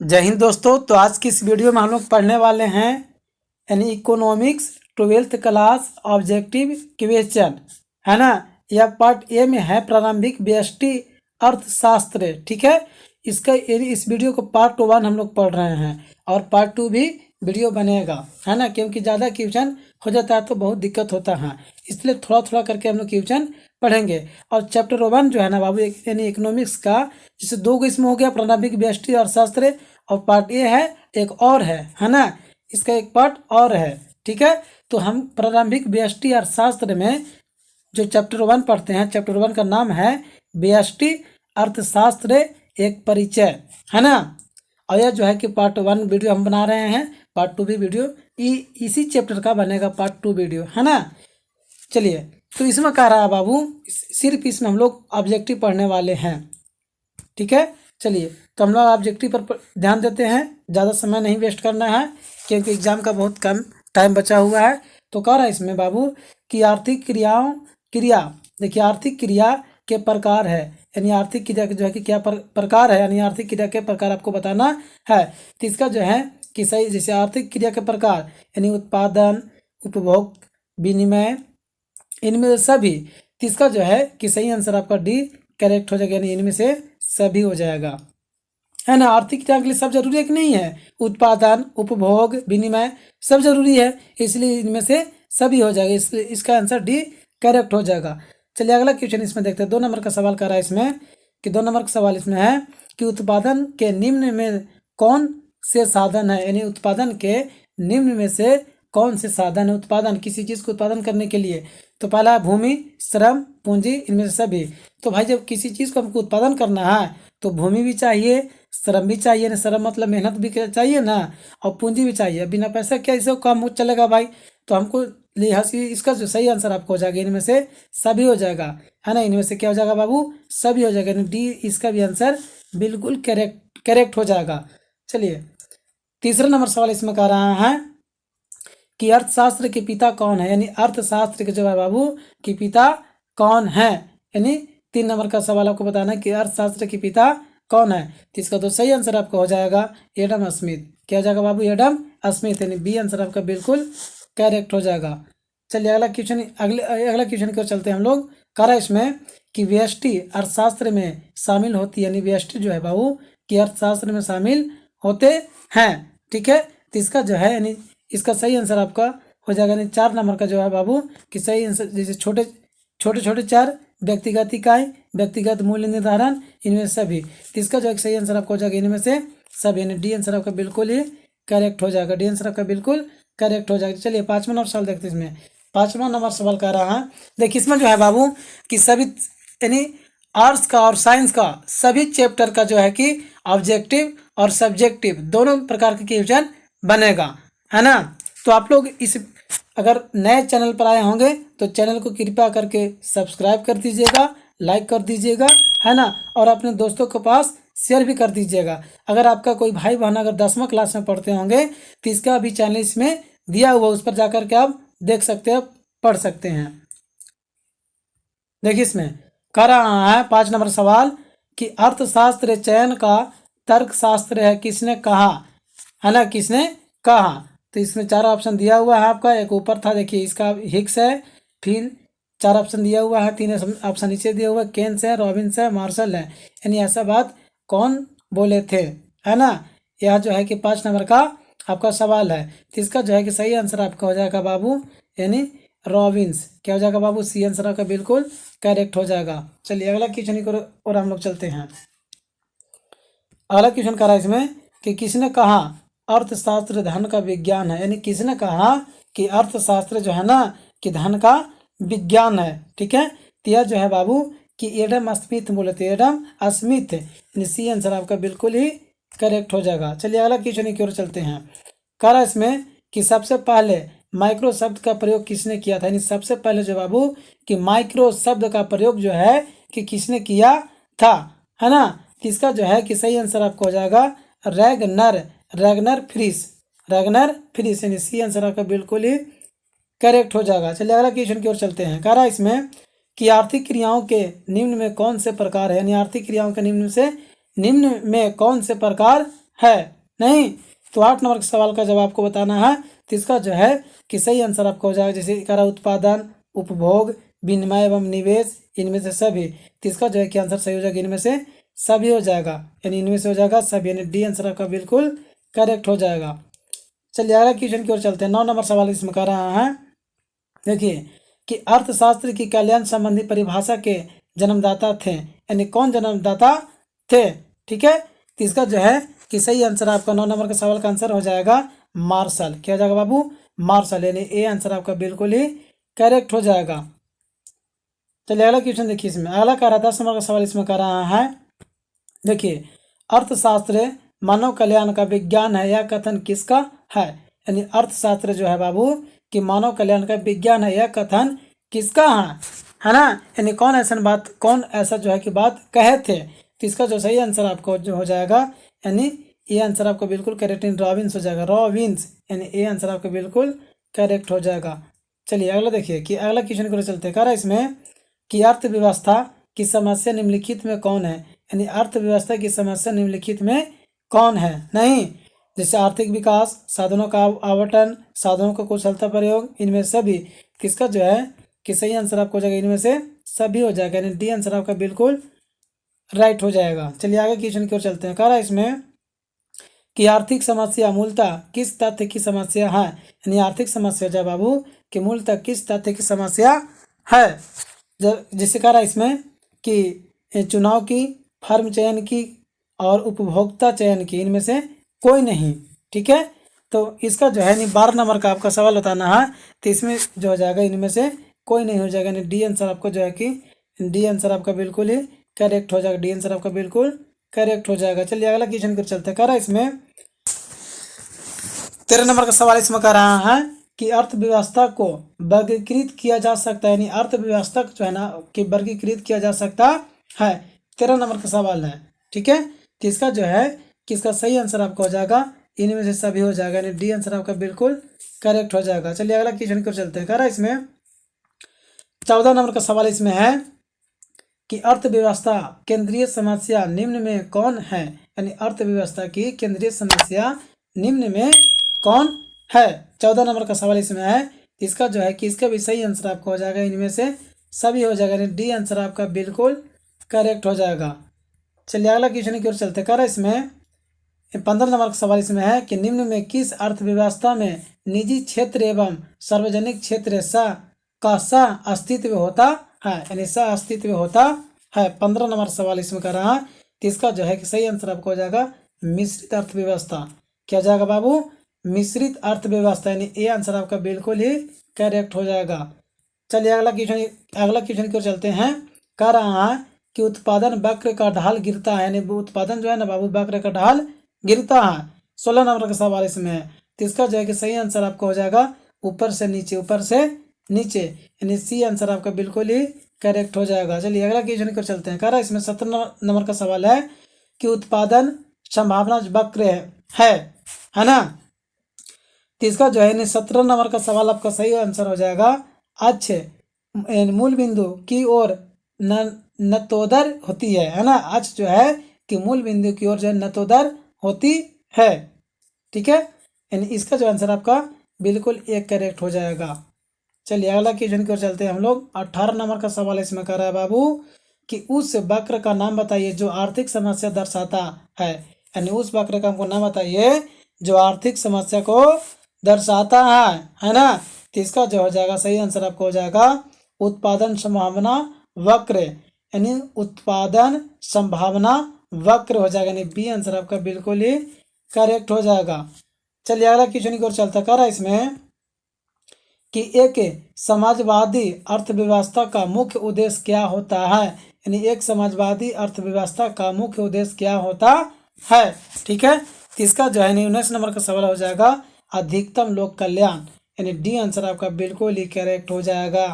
जय हिंद दोस्तों। तो आज की इस वीडियो में हम लोग पढ़ने वाले हैं यानी economics 12th class objective question, है ना। यह पार्ट ए में है, प्रारंभिक व्यष्टि अर्थशास्त्र। ठीक है, इसका इस वीडियो को पार्ट 1 हम लोग पढ़ रहे हैं और पार्ट 2 भी वीडियो बनेगा, है ना। क्योंकि ज़्यादा क्वेश्चन हो जाता है तो बहुत दिक्कत होता है, इसलिए थोड़ा थोड़ा करके हम लोग क्वेश्चन पढ़ेंगे। और चैप्टर 1 जो है ना बाबू, यानी इकोनॉमिक्स का, जैसे 2 इसमें हो गया, प्रारंभिक व्यष्टि अर्थशास्त्र, और पार्ट ए है, एक और है ना। इसका एक पार्ट और है, ठीक है। तो हम प्रारंभिक व्यष्टि अर्थशास्त्र में जो चैप्टर 1 पढ़ते हैं, चैप्टर 1 का नाम है व्यष्टि अर्थशास्त्र एक परिचय, है ना। और यह जो है कि पार्ट 1 वीडियो हम बना रहे हैं, पार्ट 2 भी वीडियो इसी चैप्टर का बनेगा, पार्ट 2 वीडियो, है ना। चलिए, तो इसमें कह रहा है बाबू, सिर्फ इसमें हम लोग ऑब्जेक्टिव पढ़ने वाले हैं, ठीक है। चलिए, तो हम लोग ऑब्जेक्टिव पर ध्यान देते हैं, ज़्यादा समय नहीं वेस्ट करना है क्योंकि एग्जाम का बहुत कम टाइम बचा हुआ है। तो कह रहा है इसमें बाबू कि आर्थिक क्रिया, देखिए आर्थिक क्रिया के प्रकार है, यानी आर्थिक क्रिया के जो है कि क्या प्रकार है, यानी आर्थिक क्रिया के प्रकार आपको बताना है। तो इसका जो है कि सही, जैसे आर्थिक क्रिया के प्रकार यानी उत्पादन, उपभोग, विनिमय, इनमें से सभी। तो इसका जो है कि सही आंसर आपका डी करेक्ट हो जाएगा, यानी इनमें से सभी हो जाएगा, है ना। आर्थिक क्रिया के लिए सब जरूरी है कि नहीं है, उत्पादन, उपभोग, विनिमय सब जरूरी है, इसलिए इनमें से सभी हो जाएगा, इसलिए इसका आंसर डी करेक्ट हो जाएगा। चलिए अगला क्वेश्चन इसमें देखते हैं। 2 नंबर का सवाल कर रहा है इसमें कि 2 नंबर का सवाल इसमें है कि उत्पादन के निम्न में कौन से साधन है, यानी उत्पादन के निम्न में से कौन से साधन है, उत्पादन किसी चीज़ को उत्पादन करने के लिए। तो पहला है भूमि, श्रम, पूंजी, इनमें से सभी। तो भाई जब किसी चीज़ को हमको उत्पादन करना है तो भूमि भी चाहिए, श्रम भी चाहिए ना, श्रम मतलब मेहनत भी चाहिए ना, और पूंजी भी चाहिए। बिना पैसा क्या इसे काम चलेगा भाई। तो हमको इसका जो सही आंसर आपको हो जाएगा, इनमें से सभी हो जाएगा, है ना। इनमें से क्या हो जाएगा बाबू, सभी हो जाएगा, यानी डी इसका भी आंसर बिल्कुल करेक्ट हो जाएगा। चलिए, तीसरा नंबर सवाल इसमें कह रहा है कि अर्थशास्त्र के पिता कौन है, यानी अर्थशास्त्र के जो है बाबू कि पिता कौन है, यानी 3 नंबर का सवाल आपको बताना है कि अर्थशास्त्र के पिता कौन है। तो इसका तो सही आंसर आपका हो जाएगा एडम स्मिथ। क्या हो जाएगा बाबू, एडम स्मिथ, यानी बी आंसर आपका बिल्कुल करेक्ट हो जाएगा। चलिए अगला क्वेश्चन की ओर चलते हैं हम लोग। कह रहा है इसमें कि व्यष्टि अर्थशास्त्र में शामिल होती है, यानी व्यष्टि जो है बाबू कि अर्थशास्त्र में शामिल होते हैं, ठीक है। तो इसका जो है यानी इसका सही आंसर आपका हो जाएगा, यानी 4 नंबर का जो है बाबू कि सही आंसर, जैसे छोटे छोटे 4 व्यक्तिगत इकाई, व्यक्तिगत मूल्य निर्धारण, इनमें सभी। तो इसका जो एक सही आंसर आपको हो जाएगा इनमें से सभी, यानी डी आंसर आपका बिल्कुल ही करेक्ट हो जाएगा, डी आंसर आपका बिल्कुल करेक्ट हो जाएगा। चलिए 5वां नंबर सवाल देखते हैं इसमें। 5वां नंबर सवाल कह रहा है, देखिए इसमें जो है बाबू कि सभी, यानी आर्ट्स का और साइंस का सभी चैप्टर का जो है कि ऑब्जेक्टिव और सब्जेक्टिव दोनों प्रकार के क्वेश्चन बनेगा, है ना। तो आप लोग इस, अगर नए चैनल पर आए होंगे तो चैनल को कृपया करके सब्सक्राइब कर दीजिएगा, लाइक कर दीजिएगा, है ना। और अपने दोस्तों के पास शेयर भी कर दीजिएगा। अगर आपका कोई भाई बहन अगर 10वां क्लास में पढ़ते होंगे तो इसका भी चैनल इसमें दिया हुआ, उस पर जाकर के आप देख सकते हैं, पढ़ सकते हैं। देखिए इसमें कह रहा है 5 नंबर सवाल कि अर्थशास्त्र चयन का तर्कशास्त्र है, किसने कहा, है ना, किसने कहा। तो इसमें 4 ऑप्शन दिया हुआ है आपका, एक ऊपर था देखिए, इसका हिक्स है, फिर 4 ऑप्शन दिया हुआ है, 3 ऑप्शन नीचे दिया हुआ है, केन्स है, रॉबिन्स है, मार्शल है, यानी ऐसा बात कौन बोले थे, है ना। यह जो है कि 5 नंबर का आपका सवाल है। तो इसका जो है कि सही आंसर आपका हो जाएगा बाबू, यानी रॉबिन्स। क्या हो जाएगा बाबू, सी आंसर आपका बिल्कुल करेक्ट हो जाएगा। चलिए अगला क्वेश्चन की ओर हम लोग चलते हैं। अगला क्वेश्चन कह रहा है इसमें कि किसने कहा अर्थशास्त्र धन का विज्ञान है, यानी किसने कहा कि अर्थशास्त्र जो है ना कि धन का विज्ञान है, ठीक है। तो यह जो है बाबू कि एडम स्मिथ बोले थे, एडम स्मिथ, यानी सी आंसर आपका बिल्कुल ही करेक्ट हो जाएगा। चलिए अगला क्वेश्चन की ओर चलते हैं। कह रहा है इसमें कि सबसे पहले माइक्रो शब्द का प्रयोग किसने किया था, यानी सबसे पहले जो बाबू कि माइक्रो शब्द का प्रयोग जो है कि किसने किया था, है ना। इसका जो है कि सही आंसर आपको हो जाएगा रैगनर फ्रिस, यानी सी आंसर आपका बिल्कुल ही करेक्ट हो जाएगा। चलिए अगला क्वेश्चन की ओर चलते हैं। कह रहा है इसमें कि आर्थिक क्रियाओं के निम्न में कौन से प्रकार है, यानी आर्थिक क्रियाओं के निम्न में कौन से प्रकार है नहीं। तो 8 नंबर के सवाल का जब आपको बताना है तो इसका जो है कि सही आंसर आपका हो जाएगा, जैसे कह रहा उत्पादन, उपभोग, विनिमय एवं निवेश, इनमें से सभी। तो इसका जो है कि आंसर सही हो जाएगा, इनमें से सभी हो जाएगा, यानी इनमें से हो जाएगा सभी, यानी डी आंसर आपका बिल्कुल करेक्ट हो जाएगा। चलिए अगला क्वेश्चन की ओर चलते हैं। 9 नंबर सवाल इसमें कह रहा है, देखिए कि अर्थशास्त्र की कल्याण संबंधी परिभाषा के जन्मदाता थे, यानी कौन जन्मदाता थे। ठीक है, तो इसका जो है कि सही आंसर आपका 9 नंबर के सवाल का आंसर हो जाएगा मार्शल। क्या हो जाएगा बाबू, मार्शल, यानी ए आंसर आपका बिल्कुल ही करेक्ट हो जाएगा। चलिए अगला क्वेश्चन देखिए, इसमें अगला कह रहा 10 नंबर का सवाल इसमें कह रहा है, देखिए अर्थशास्त्र मानव कल्याण का विज्ञान है, यह कथन किसका है। यानी अर्थशास्त्र जो है बाबू कि मानव कल्याण का विज्ञान है, यह कथन किसका है ना, यानी कौन ऐसा जो है कि बात कहे थे। तो इसका जो सही आंसर आपको जो हो जाएगा, यानी ये आंसर आपको बिल्कुल करेक्ट, रॉबिन्स हो जाएगा, रॉबिन्स, यानी ये आंसर आपको बिल्कुल करेक्ट हो जाएगा। चलिए अगला देखिए कि अगला क्वेश्चन को चलते हैं। कह रहा है इसमें कि अर्थव्यवस्था की समस्या निम्नलिखित में कौन है, यानी अर्थव्यवस्था की समस्या निम्नलिखित में कौन है नहीं, जैसे आर्थिक विकास, साधनों का आवंटन, साधनों का कुशलता प्रयोग, इनमें सभी। किसका जो है कि सही आंसर आपको हो जाएगा, इनमें से सभी हो जाएगा, यानी डी आंसर आपका बिल्कुल राइट हो जाएगा। चलिए आगे क्वेश्चन की ओर चलते हैं। कह रहा है इसमें कि आर्थिक समस्या मूलतः किस तथ्य की समस्या है, यानी आर्थिक समस्या जब बाबू कि मूलतः किस तथ्य की समस्या है। जब जिससे कह रहा है इसमें कि चुनाव की, फर्म चयन की और उपभोक्ता चयन की, इनमें से कोई नहीं। ठीक है, तो इसका जो है नहीं 12 नंबर का आपका सवाल बताना है, तो इसमें जो हो जाएगा इनमें से कोई नहीं हो जाएगा, यानी डी आंसर आपको जो है कि डी आंसर आपका बिल्कुल ही करेक्ट हो जाएगा, डी आंसर आपका बिल्कुल करेक्ट हो जाएगा। चलिए अगला क्वेश्चन कर चलते हैं। कह रहा है इसमें 13 नंबर का सवाल इसमें कह रहा है कि अर्थव्यवस्था को वर्गीकृत किया जा सकता है, यानी अर्थव्यवस्था जो है ना कि वर्गीकृत किया जा सकता है। 13 नंबर का सवाल है। ठीक है, तो इसका जो है कि इसका सही आंसर आपका हो जाएगा, इनमें से सभी हो जाएगा, यानी डी आंसर आपका बिल्कुल करेक्ट हो जाएगा। चलिए अगला क्वेश्चन को चलते हैं। कह रहा है इसमें 14 नंबर का सवाल इसमें है कि अर्थव्यवस्था केंद्रीय समस्या निम्न में कौन है, यानी अर्थव्यवस्था की केंद्रीय समस्या निम्न में कौन है। 14 नंबर का सवाल इसमें है, इसका जो है कि इसका भी सही आंसर आपको हो जाएगा, इनमें से सभी हो जाएगा, यानी डी आंसर आपका बिल्कुल करेक्ट हो जाएगा। चलिए अगला क्वेश्चन की ओर चलते कर इसमें 15 नंबर का सवाल इसमें है कि निम्न में किस अर्थव्यवस्था में निजी क्षेत्र एवं सार्वजनिक क्षेत्र का सह अस्तित्व होता है, यानी सह अस्तित्व होता है। 15 नंबर सवाल इसमें कर रहा है, तो इसका जो है कि सही आंसर आपको हो जाएगा मिश्रित अर्थव्यवस्था। क्या जाएगा बाबू, मिश्रित अर्थव्यवस्था, यानी ये आंसर आपका बिल्कुल ही करेक्ट हो जाएगा। चलिए अगला क्वेश्चन की ओर चलते हैं। कह रहा है कि उत्पादन वक्र का ढाल गिरता है, यानी उत्पादन जो है ना बाबू वक्र का ढाल गिरता है। 16 नंबर का सवाल इसमें है, तो इसका जो है कि सही आंसर आपको हो जाएगा ऊपर से नीचे, ऊपर से नीचे, यानी सी आंसर आपका बिल्कुल ही करेक्ट हो जाएगा। चलिए अगला क्वेश्चन को चलते हैं। कह रहा है इसमें 17 नंबर का सवाल है कि उत्पादन संभावना वक्र है ना, तो इसका जो है 17 नंबर का सवाल आपका सही आंसर हो जाएगा अच्छे मूल बिंदु की ओर नतोदर होती है ना, आज जो है कि मूल बिंदु की ओर जो है नतोदर होती है। ठीक है, यानी इसका जो आंसर आपका बिल्कुल एक करेक्ट हो जाएगा। चलिए अगला क्वेश्चन की ओर चलते हैं हम लोग। 18 नंबर का सवाल इसमें कर रहा है बाबू कि उस वक्र का नाम बताइए जो आर्थिक समस्या दर्शाता है, यानी उस वक्र का हमको नाम बताइए जो आर्थिक समस्या को दर्शाता है ना, तो इसका जो हो जाएगा सही आंसर आपको हो जाएगा उत्पादन संभावना वक्र, यानी उत्पादन संभावना वक्र हो जाएगा, यानी बी आंसर आपका बिल्कुल ही करेक्ट हो जाएगा। चलिए अगला क्वेश्चन की ओर चलता कर रहा है इसमें कि एक समाजवादी अर्थव्यवस्था का मुख्य उद्देश्य क्या होता है, यानी एक समाजवादी अर्थव्यवस्था का मुख्य उद्देश्य क्या होता है। ठीक है, तो इसका जो है 19 नंबर का सवाल हो जाएगा अधिकतम लोक कल्याण, यानी डी आंसर आपका बिल्कुल ही करेक्ट हो जाएगा।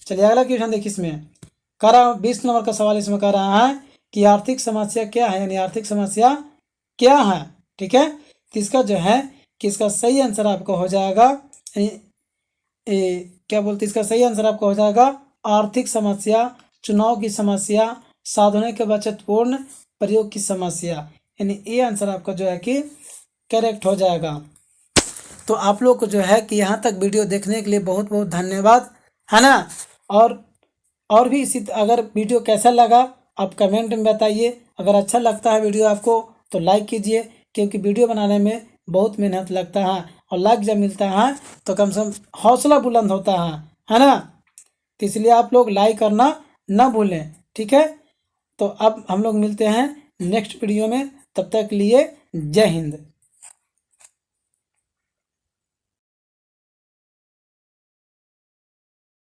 चलिए अगला क्वेश्चन देखिए, इसमें कह रहा 20 नंबर का सवाल इसमें कह रहा है कि आर्थिक समस्या क्या है, यानी आर्थिक समस्या क्या है। ठीक है, तो इसका जो है कि इसका सही आंसर आपको हो जाएगा क्या बोलते इसका सही आंसर आपको हो जाएगा आर्थिक समस्या, चुनाव की समस्या, साधनों के बचतपूर्ण प्रयोग की समस्या, यानी ए आंसर आपका जो है कि करेक्ट हो जाएगा। तो आप लोग को जो है कि यहाँ तक वीडियो देखने के लिए बहुत बहुत धन्यवाद, है ना। और भी इसी अगर वीडियो कैसा लगा आप कमेंट में बताइए। अगर अच्छा लगता है वीडियो आपको तो लाइक कीजिए, क्योंकि वीडियो बनाने में बहुत मेहनत लगता है, और लाइक जब मिलता है तो कम से कम हौसला बुलंद होता है ना। तो इसलिए आप लोग लाइक करना ना भूलें, ठीक है। तो अब हम लोग मिलते हैं नेक्स्ट वीडियो में, तब तक के लिए जय हिंद।